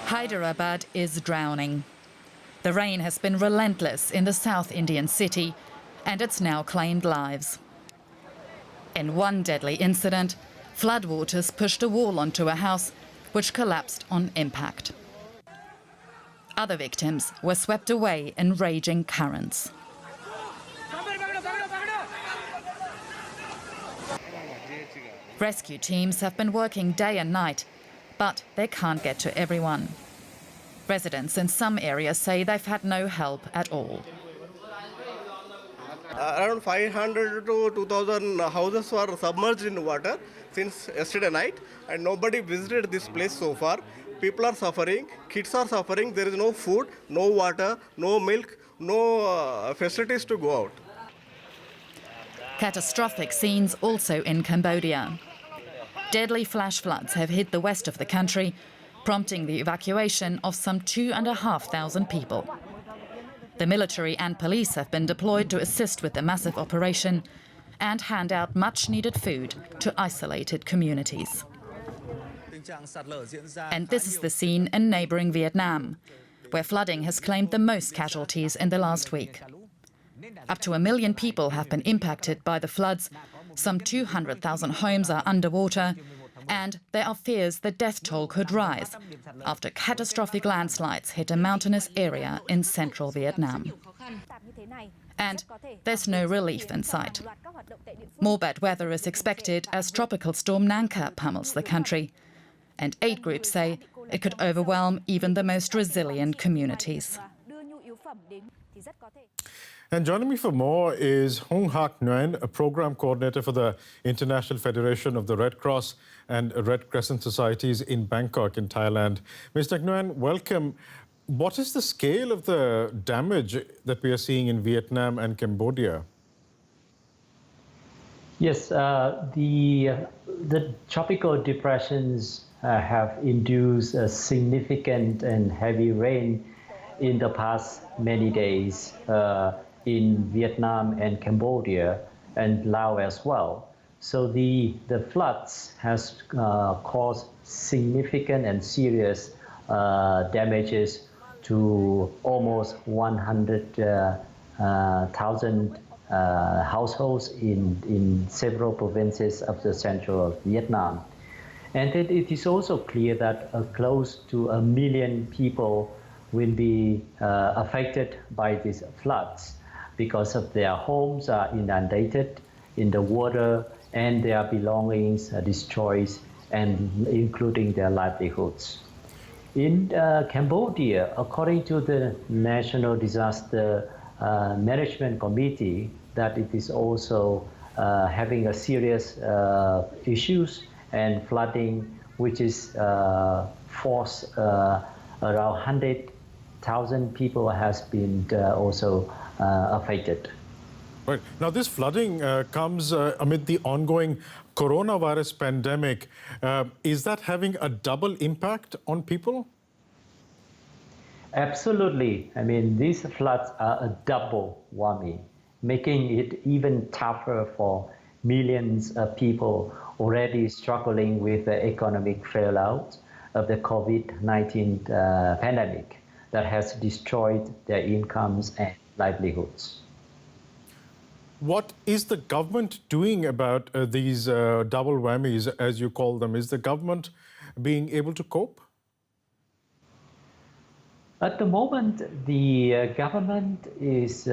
Hyderabad is drowning. The rain has been relentless in the South Indian city, and it's now claimed lives. In one deadly incident, floodwaters pushed a wall onto a house, which collapsed on impact. Other victims were swept away in raging currents. Rescue teams have been working day and night, but they can't get to everyone. Residents in some areas say they've had no help at all. Around 500 to 2,000 houses were submerged in water since yesterday night, and nobody visited this place so far. People are suffering, kids are suffering, there is no food, no water, no milk, no facilities to go out. Catastrophic scenes also in Cambodia. Deadly flash floods have hit the west of the country, prompting the evacuation of some 2,500 people. The military and police have been deployed to assist with the massive operation and hand out much-needed food to isolated communities. And this is the scene in neighbouring Vietnam, where flooding has claimed the most casualties in the last week. Up to 1 million people have been impacted by the floods, some 200,000 homes are underwater, and there are fears the death toll could rise after catastrophic landslides hit a mountainous area in central Vietnam. And there's no relief in sight. More bad weather is expected as Tropical Storm Nangka pummels the country, and aid groups say it could overwhelm even the most resilient communities. And joining me for more is Hong Hak Nguyen, a program coordinator for the International Federation of the Red Cross and Red Crescent Societies in Bangkok in Thailand. Mr. Nguyen, welcome. What is the scale of the damage that we are seeing in Vietnam and Cambodia? Yes, the tropical depressions have induced a significant and heavy rain in the past many days in Vietnam and Cambodia and Laos as well. So the floods has caused significant and serious damages to almost 100,000 households in several provinces of the central Vietnam. And it is also clear that close to 1 million people will be affected by these floods because of their homes are inundated in the water and their belongings are destroyed, and including their livelihoods. In Cambodia, according to the National Disaster Management Committee, that it is also having a serious issues and flooding, which is forced around 100,000 people has been also affected. Right. Now, this flooding comes amid the ongoing coronavirus pandemic. Is that having a double impact on people? Absolutely. I mean, these floods are a double whammy, making it even tougher for millions of people already struggling with the economic fallout of the COVID-19 pandemic that has destroyed their incomes and livelihoods. What is the government doing about these double whammies, as you call them? Is the government being able to cope? At the moment, the government is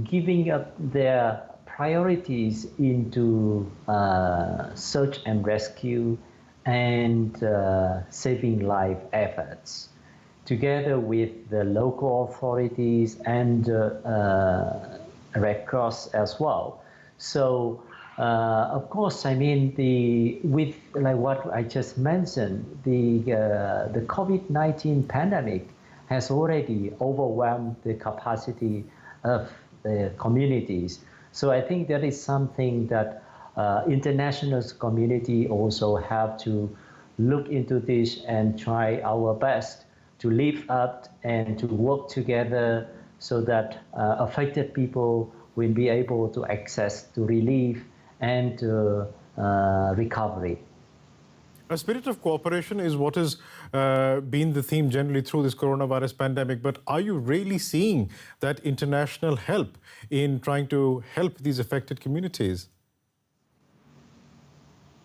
giving up their priorities into search and rescue and saving life efforts, together with the local authorities and Red Cross as well. So, of course, I mean, with like what I just mentioned, the COVID-19 pandemic has already overwhelmed the capacity of the communities. So I think that is something that international community also have to look into this and try our best to live up and to work together so that affected people will be able to access to relief and recovery. A spirit of cooperation is what has been the theme generally through this coronavirus pandemic. But are you really seeing that international help in trying to help these affected communities?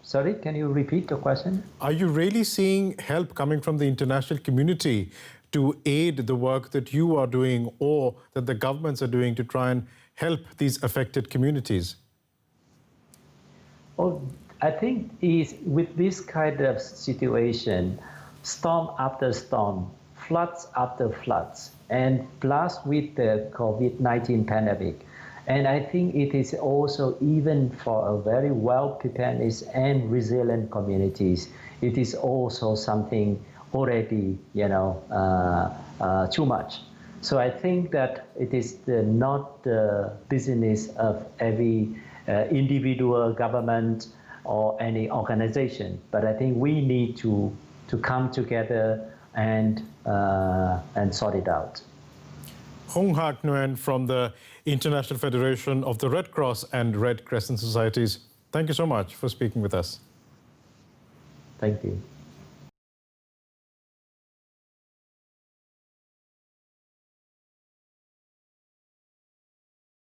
Sorry, can you repeat the question? Are you really seeing help coming from the international community to aid the work that you are doing or that the governments are doing to try and help these affected communities? Oh, I think with this kind of situation, storm after storm, floods after floods, and plus with the COVID-19 pandemic. And I think it is also, even for a very well-prepared and resilient communities, it is also something already, too much. So I think that it is not the business of every individual government or any organization, but I think we need to come together and sort it out. Hong Hak Nguyen from the International Federation of the Red Cross and Red Crescent Societies. Thank you so much for speaking with us. Thank you.